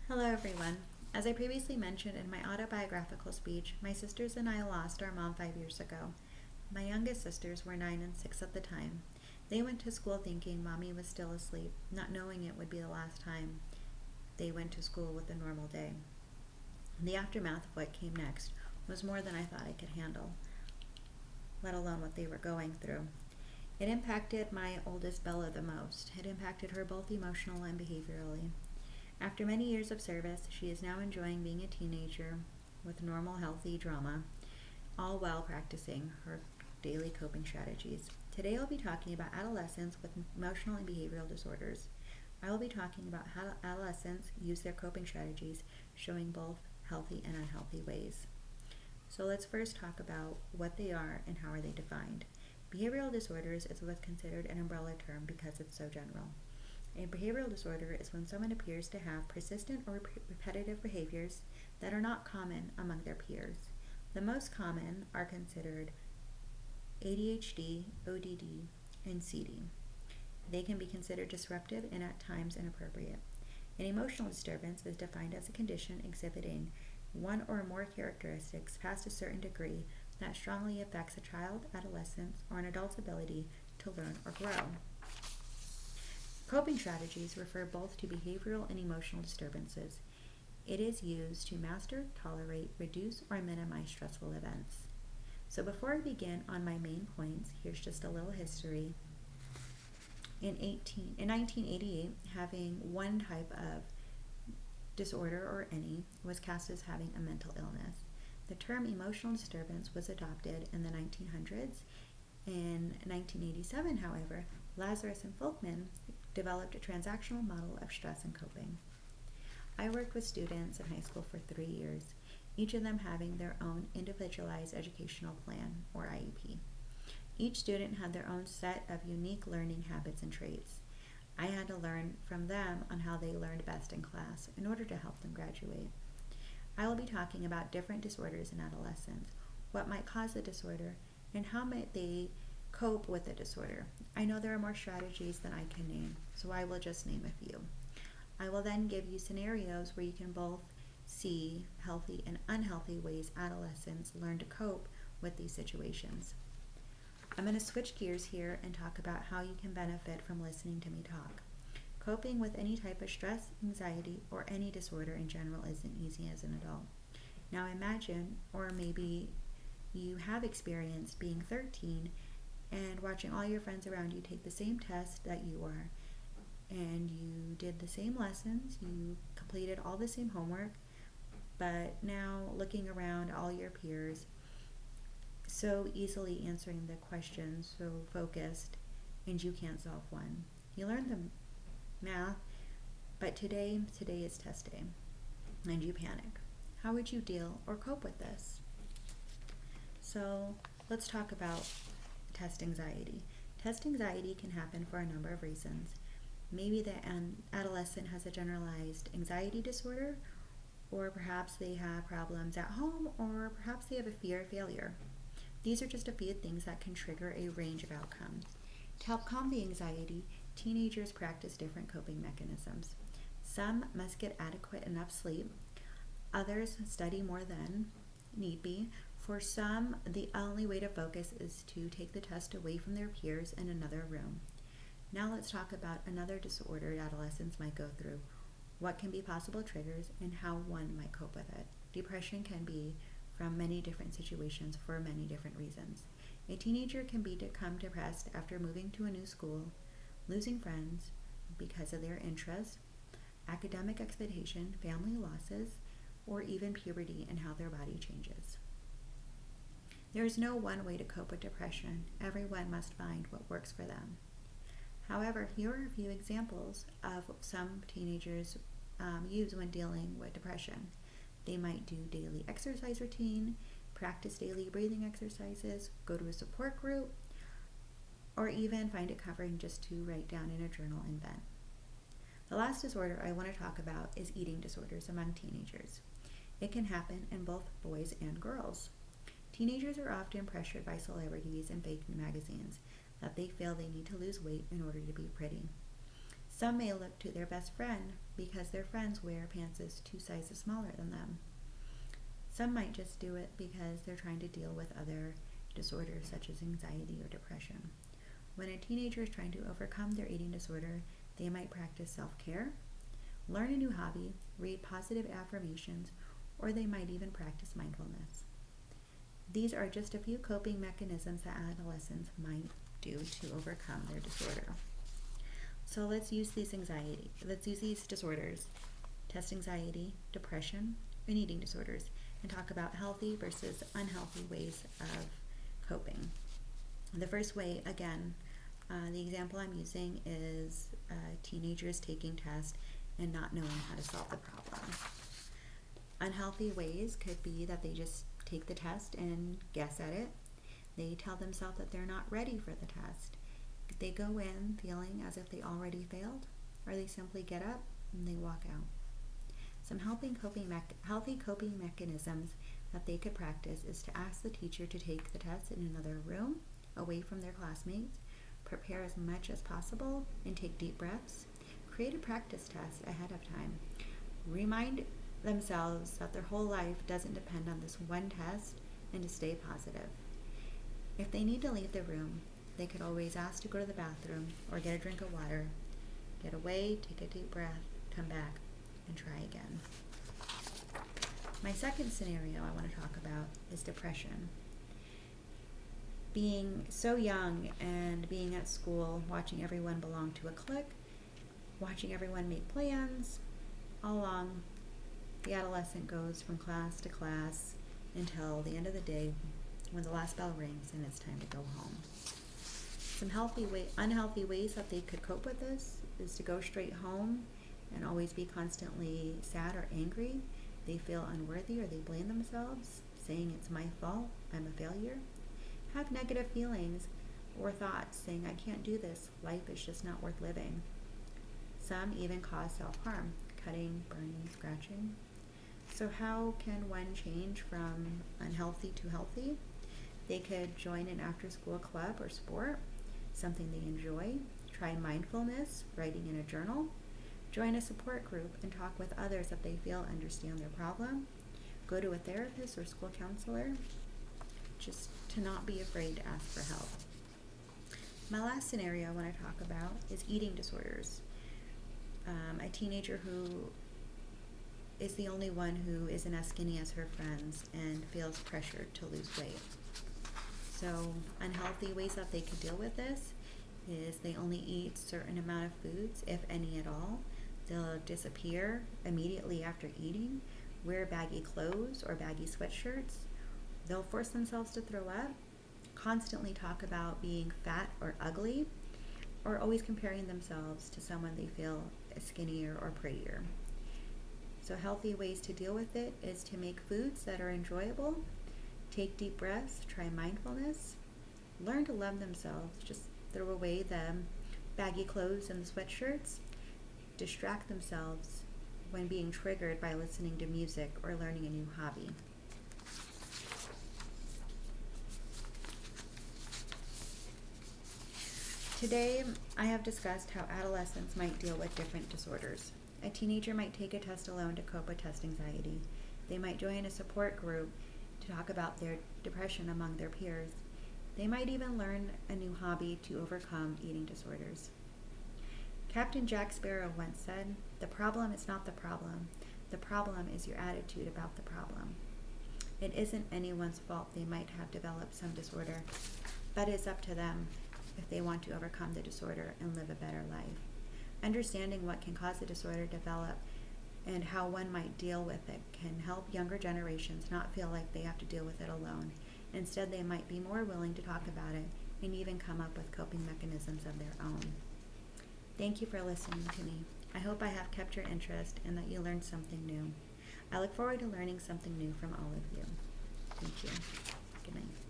Hello, everyone. As I previously mentioned in my autobiographical speech, my sisters and I lost our mom 5 years ago. My youngest sisters were 9 and 6 at the time. They went to school thinking mommy was still asleep, not knowing it would be the last time they went to school with a normal day. The aftermath of what came next was more than I thought I could handle, let alone what they were going through. It impacted my oldest Bella the most. It impacted her both emotionally and behaviorally. After many years of service, she is now enjoying being a teenager with normal, healthy drama, all while practicing her daily coping strategies. Today, I'll be talking about adolescents with emotional and behavioral disorders. I will be talking about how adolescents use their coping strategies, showing both healthy and unhealthy ways. So let's first talk about what they are and how are they defined. Behavioral disorders is what's considered an umbrella term because it's so general. A behavioral disorder is when someone appears to have persistent or repetitive behaviors that are not common among their peers. The most common are considered ADHD, ODD, and CD. They can be considered disruptive and at times inappropriate. An emotional disturbance is defined as a condition exhibiting one or more characteristics past a certain degree that strongly affects a child, adolescent, or an adult's ability to learn or grow. Coping strategies refer both to behavioral and emotional disturbances. It is used to master, tolerate, reduce, or minimize stressful events. So before I begin on my main points, here's just a little history. In 1988, having one type of disorder or any was cast as having a mental illness. The term emotional disturbance was adopted in the 1900s. In 1987, however, Lazarus and Folkman developed a transactional model of stress and coping. I worked with students in high school for 3 years, each of them having their own individualized educational plan, or IEP. Each student had their own set of unique learning habits and traits. I had to learn from them on how they learned best in class in order to help them graduate. I will be talking about different disorders in adolescence, what might cause the disorder, and how might they cope with the disorder. I know there are more strategies than I can name, so I will just name a few. I will then give you scenarios where you can both see healthy and unhealthy ways adolescents learn to cope with these situations. I'm going to switch gears here and talk about how you can benefit from listening to me talk. Coping with any type of stress, anxiety, or any disorder in general isn't easy as an adult. Now imagine, or maybe you have experienced being 13 and watching all your friends around you take the same test that you are, and you did the same lessons, you completed all the same homework, but now looking around all your peers so easily answering the questions, so focused, and you can't solve one. You learned the math, but today is test day, and you panic. How would you deal or cope with this? So let's talk about test anxiety. Test anxiety can happen for a number of reasons. Maybe the adolescent has a generalized anxiety disorder, or perhaps they have problems at home, or perhaps they have a fear of failure. These are just a few things that can trigger a range of outcomes. To help calm the anxiety, teenagers practice different coping mechanisms. Some must get adequate enough sleep. Others study more than need be. For some, the only way to focus is to take the test away from their peers in another room. Now let's talk about another disorder adolescents might go through, what can be possible triggers, and how one might cope with it. Depression can be from many different situations for many different reasons. A teenager can become depressed after moving to a new school, losing friends because of their interests, academic expectation, family losses, or even puberty and how their body changes. There is no one way to cope with depression. Everyone must find what works for them. However, here are a few examples of some teenagers use when dealing with depression. They might do daily exercise routine, practice daily breathing exercises, go to a support group, or even find it comforting just to write down in a journal and vent. The last disorder I want to talk about is eating disorders among teenagers. It can happen in both boys and girls. Teenagers are often pressured by celebrities and fake magazines that they feel they need to lose weight in order to be pretty. Some may look to their best friend because their friends wear pants 2 sizes smaller than them. Some might just do it because they're trying to deal with other disorders such as anxiety or depression. When a teenager is trying to overcome their eating disorder, they might practice self-care, learn a new hobby, read positive affirmations, or they might even practice mindfulness. These are just a few coping mechanisms that adolescents might do to overcome their disorder. So let's use these disorders, test anxiety, depression, and eating disorders, and talk about healthy versus unhealthy ways of coping. The first way, again, the example I'm using is teenagers taking tests and not knowing how to solve the problem. Unhealthy ways could be that they just take the test and guess at it. They tell themselves that they're not ready for the test. They go in feeling as if they already failed, or they simply get up and they walk out. Some healthy coping mechanisms that they could practice is to ask the teacher to take the test in another room, away from their classmates, prepare as much as possible, and take deep breaths. Create a practice test ahead of time. Remind themselves that their whole life doesn't depend on this one test, and to stay positive. If they need to leave the room, they could always ask to go to the bathroom or get a drink of water, get away, take a deep breath, come back, and try again. My second scenario I want to talk about is depression. Being so young and being at school, watching everyone belong to a clique, watching everyone make plans, all along, the adolescent goes from class to class until the end of the day when the last bell rings and it's time to go home. Some unhealthy ways that they could cope with this is to go straight home and always be constantly sad or angry. They feel unworthy or they blame themselves, saying it's my fault, I'm a failure. Have negative feelings or thoughts saying I can't do this, life is just not worth living. Some even cause self-harm, cutting, burning, scratching. So how can one change from unhealthy to healthy? They could join an after-school club or sport, something they enjoy, try mindfulness, writing in a journal, join a support group and talk with others that they feel understand their problem, go to a therapist or school counselor, just to not be afraid to ask for help. My last scenario I want to talk about is eating disorders. A teenager who is the only one who isn't as skinny as her friends and feels pressured to lose weight. So unhealthy ways that they could deal with this is they only eat certain amount of foods, if any at all. They'll disappear immediately after eating, wear baggy clothes or baggy sweatshirts. They'll force themselves to throw up, constantly talk about being fat or ugly, or always comparing themselves to someone they feel is skinnier or prettier. So healthy ways to deal with it is to make foods that are enjoyable, take deep breaths, try mindfulness, learn to love themselves, just throw away the baggy clothes and the sweatshirts, distract themselves when being triggered by listening to music or learning a new hobby. Today, I have discussed how adolescents might deal with different disorders. A teenager might take a test alone to cope with test anxiety. They might join a support group to talk about their depression among their peers. They might even learn a new hobby to overcome eating disorders. Captain Jack Sparrow once said, "The problem is not the problem. The problem is your attitude about the problem." It isn't anyone's fault they might have developed some disorder, but it's up to them if they want to overcome the disorder and live a better life. Understanding what can cause a disorder to develop and how one might deal with it can help younger generations not feel like they have to deal with it alone. Instead, they might be more willing to talk about it and even come up with coping mechanisms of their own. Thank you for listening to me. I hope I have kept your interest and that you learned something new. I look forward to learning something new from all of you. Thank you. Good night.